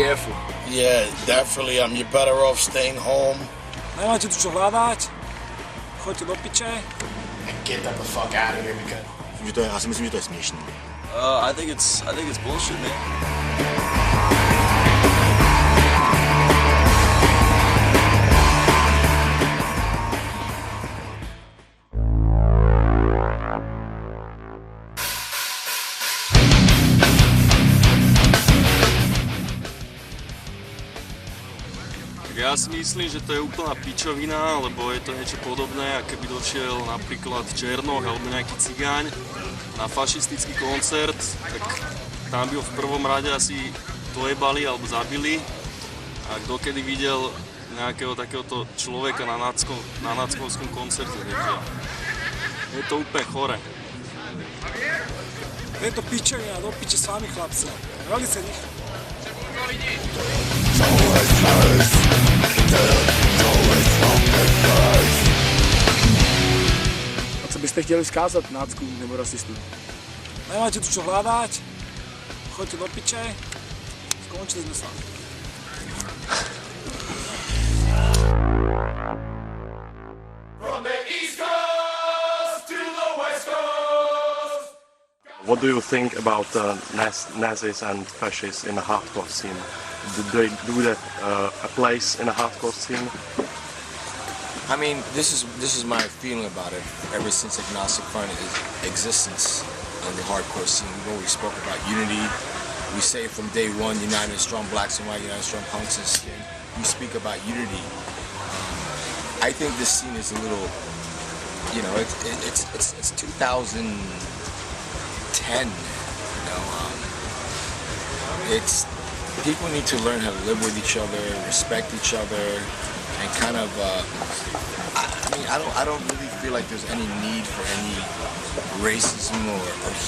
Careful. Yeah, definitely. You're better off staying home. Nemajte tu čo hľadať, choďte do piče. And get the fuck out of here because... Já si myslím, že to je směšný. I think it's bullshit, man. Ja si myslím, že to je úplná pičovina, lebo je to niečo podobné, ako keby došiel napríklad Černoch alebo nejaký cigáň na fašistický koncert, tak tam by ho v prvom rade asi dojebali alebo zabili. A kto kedy videl nejakého takéhoto človeka na nackovskom koncerte, takže je to úplne chore. Je to pičovina, do piče s vami chlapci. Velice nich. A co byste chtěli vzkázat náckům nebo rasistům? Nemáte tu čo hľadať, choďte do piče, skončili sme sa. What do you think about Nazis and fascists in the hardcore scene? Do they a place in a hardcore scene? I mean, this is my feeling about it. Ever since Agnostic Front existence on the hardcore scene, we've always spoke about unity. We say from day one, united strong blacks and white, united strong punks and skin. We speak about unity. I think this scene is a little, you know, it's 2010. You know, it's people need to learn how to live with each other, respect each other, and kind of. I don't really feel like there's any need for any racism or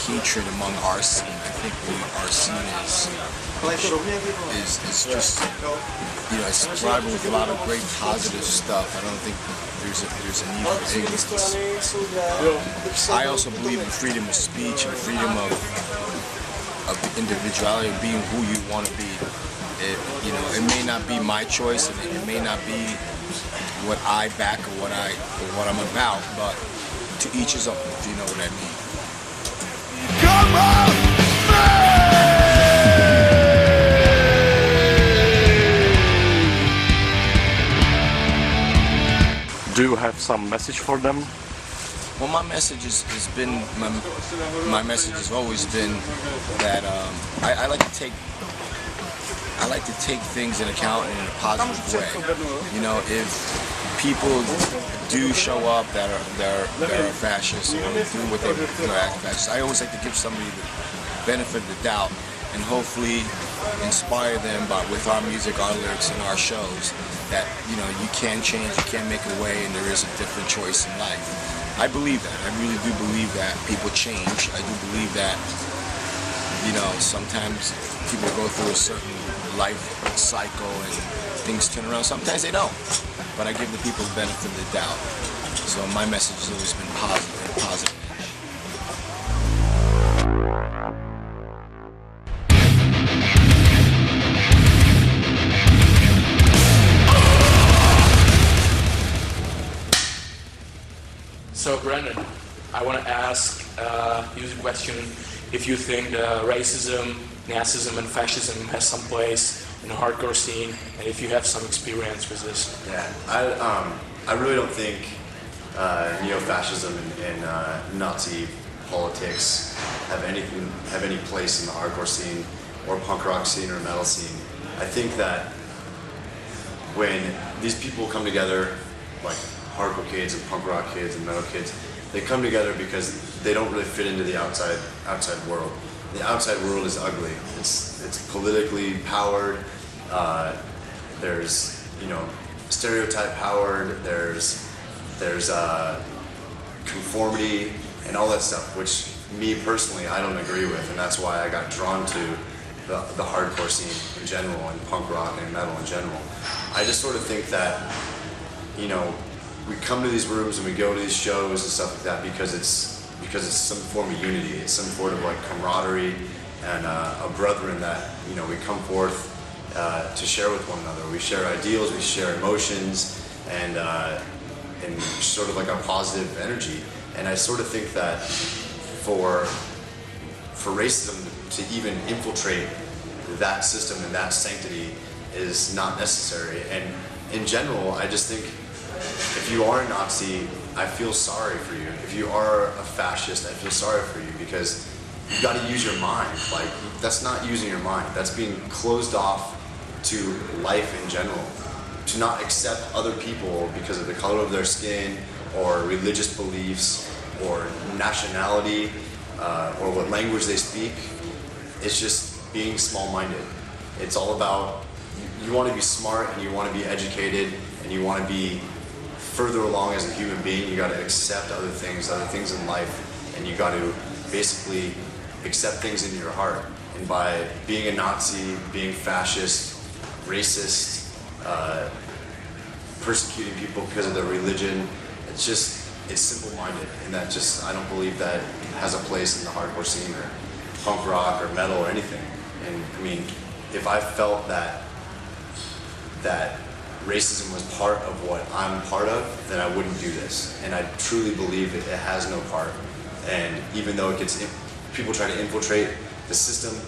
hatred among our scene. I think our scene is just, you know, it's thriving with a lot of great positive stuff. I don't think there's a need for ignorance. I also believe in freedom of speech and freedom of individuality, being who you want to be. You know, it may not be my choice, and it may not be what I back or what I'm about, but to each his own, if you know what I mean. Come on, Do you have some message for them? Well, my message has been my message has always been that I like to take things into account in a positive way. You know, if people do show up that are fascists or do what they act fascist, I always like to give somebody the benefit of the doubt and hopefully inspire them with our music, our lyrics, and our shows that, you know, you can change, you can make a way, and there is a different choice in life. I believe that. I really do believe that people change. I do believe that, you know, sometimes people go through a certain life cycle and things turn around. Sometimes they don't. But I give the people the benefit of the doubt. So my message has always been positive and positive. Brandon. I want to ask you the question if you think racism, Nazism, and fascism has some place in the hardcore scene, and if you have some experience with this. Yeah, I really don't think neo-fascism and Nazi politics have any place in the hardcore scene or punk rock scene or metal scene. I think that when these people come together, like hardcore kids and punk rock kids and metal kids, they come together because they don't really fit into the outside world. The outside world is ugly. It's politically powered. There's stereotype powered. There's conformity and all that stuff, which me personally I don't agree with, and that's why I got drawn to the hardcore scene in general and punk rock and metal in general. I just sort of think that we come to these rooms and we go to these shows and stuff like that because it's some form of unity. It's some sort of like camaraderie and a brethren that we come forth to share with one another. We share ideals, we share emotions, and sort of like a positive energy. And I sort of think that for racism to even infiltrate that system and that sanctity is not necessary. And in general, I just think if you are a Nazi, I feel sorry for you. If you are a fascist, I feel sorry for you because you got to use your mind. Like, that's not using your mind. That's being closed off to life in general. To not accept other people because of the color of their skin or religious beliefs or nationality or what language they speak. It's just being small-minded. It's all about, you want to be smart and you want to be educated and you want to be further along as a human being. You got to accept other things in life, and you got to basically accept things in your heart. And by being a Nazi, being fascist, racist, persecuting people because of their religion, it's simple-minded, and that I don't believe that has a place in the hardcore scene or punk rock or metal or anything. And I mean, if I felt that racism was part of what I'm part of, then I wouldn't do this. And I truly believe that it has no part. And even though people try to infiltrate the system,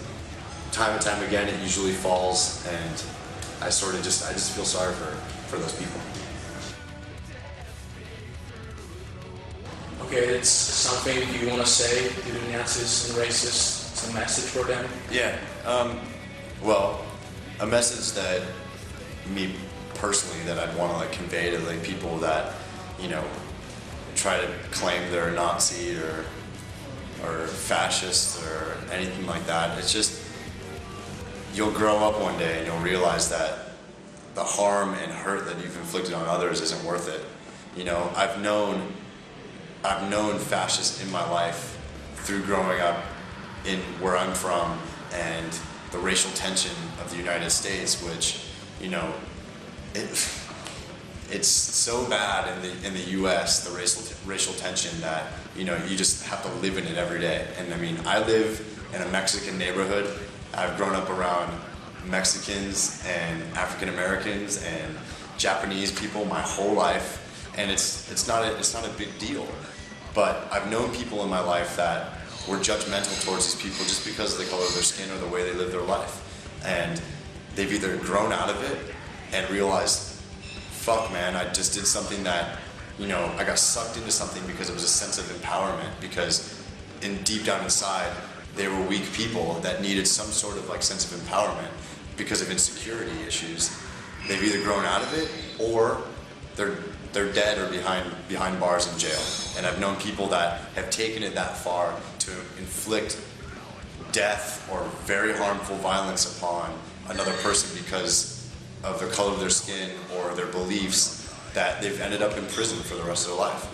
time and time again, it usually falls. And I just feel sorry for those people. Okay, it's something you want to say to the Nazis and racists, some message for them? Yeah, well, a message that me personally that I'd want to like convey to like people that try to claim they're Nazi or fascist or anything like that. It's just, you'll grow up one day and you'll realize that the harm and hurt that you've inflicted on others isn't worth it. I've known fascists in my life through growing up in where I'm from and the racial tension of the United States, which it's so bad in the U.S. the racial tension that you just have to live in it every day. And I mean, I live in a Mexican neighborhood. I've grown up around Mexicans and African Americans and Japanese people my whole life, and it's not a big deal. But I've known people in my life that were judgmental towards these people just because of the color of their skin or the way they live their life, and they've either grown out of it and realized, fuck man, I just did something that, I got sucked into something because it was a sense of empowerment, because deep down inside, they were weak people that needed some sort of like sense of empowerment because of insecurity issues. They've either grown out of it or they're dead or behind bars in jail. And I've known people that have taken it that far to inflict death or very harmful violence upon another person because of the color of their skin or their beliefs, that they've ended up in prison for the rest of their life.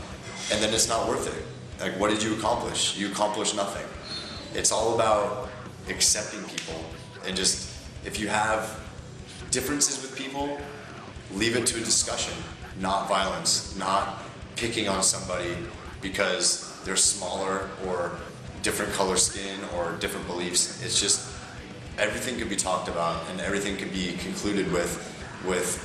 And then it's not worth it. Like, what did you accomplish? You accomplished nothing. It's all about accepting people, and just, if you have differences with people, leave it to a discussion, not violence, not picking on somebody because they're smaller or different color skin or different beliefs. It's just, everything could be talked about and everything could be concluded with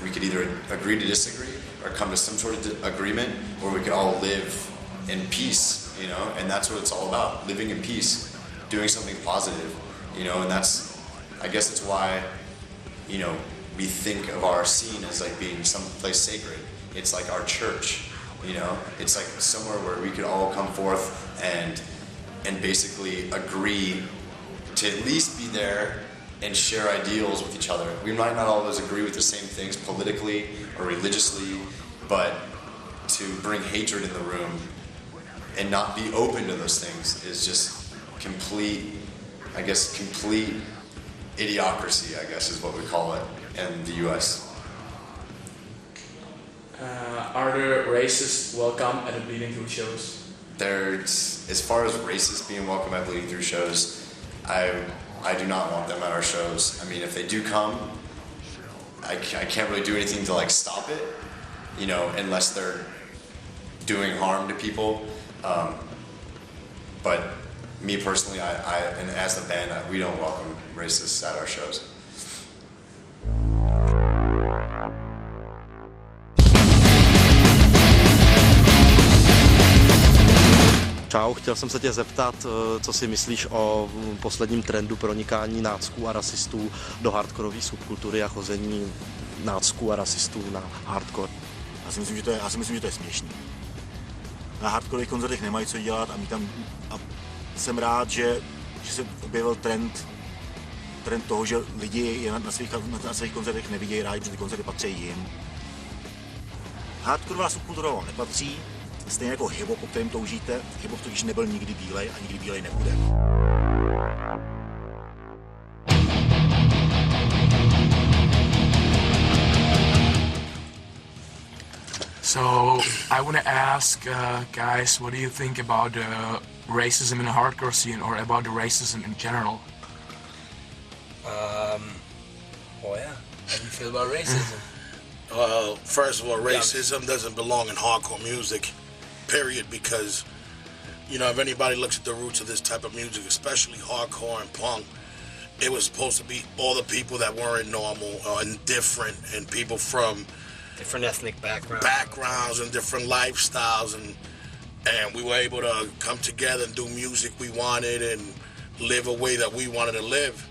we could either agree to disagree or come to some sort of agreement, or we could all live in peace, you know, and that's what it's all about, living in peace, doing something positive, you know, and that's, I guess that's why, you know, we think of our scene as like being someplace sacred. It's like our church, you know, it's like somewhere where we could all come forth and basically agree to at least be there and share ideals with each other. We might not always agree with the same things politically or religiously, but to bring hatred in the room and not be open to those things is just complete idiocracy, I guess is what we call it in the US. Are there racists welcome at the Bleeding Through shows? There's, as far as racists being welcome at Bleeding Through shows, I do not want them at our shows. I mean, if they do come, I can't really do anything to like stop it, you know, unless they're doing harm to people. But me personally, and as a band, we don't welcome racists at our shows. Čau, chtěl jsem se tě zeptat, co si myslíš o posledním trendu pronikání nácků a rasistů do hardkorové subkultury a chození nácků a rasistů na hardcore. Já si myslím, že to je směšný. Na hardkorových koncertech nemají co dělat a jsem rád, že se objevil trend toho, že lidi je na svých koncertech nevidějí rádi, protože ty koncerty patří jim. Hardkorová subkultura vám nepatří, stejně jako hip-hop, po kterém toužíte. Hip-hop totiž nebyl nikdy bílej a nikdy bílej nebude. So I want to ask guys, what do you think about racism in the hardcore scene, or about the racism in general? Well, yeah. How do you feel about racism? First of all, racism doesn't belong in hardcore music, period, because, you know, if anybody looks at the roots of this type of music, especially hardcore and punk, it was supposed to be all the people that weren't normal and different, and people from different ethnic backgrounds and different lifestyles, and we were able to come together and do music we wanted and live a way that we wanted to live.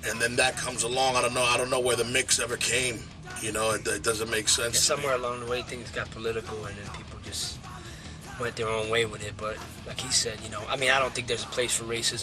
And then that comes along. I don't know where the mix ever came. You know, it doesn't make sense. Yeah, somewhere along the way things got political, and then people just went their own way with it. But like he said, you know, I mean, I don't think there's a place for racism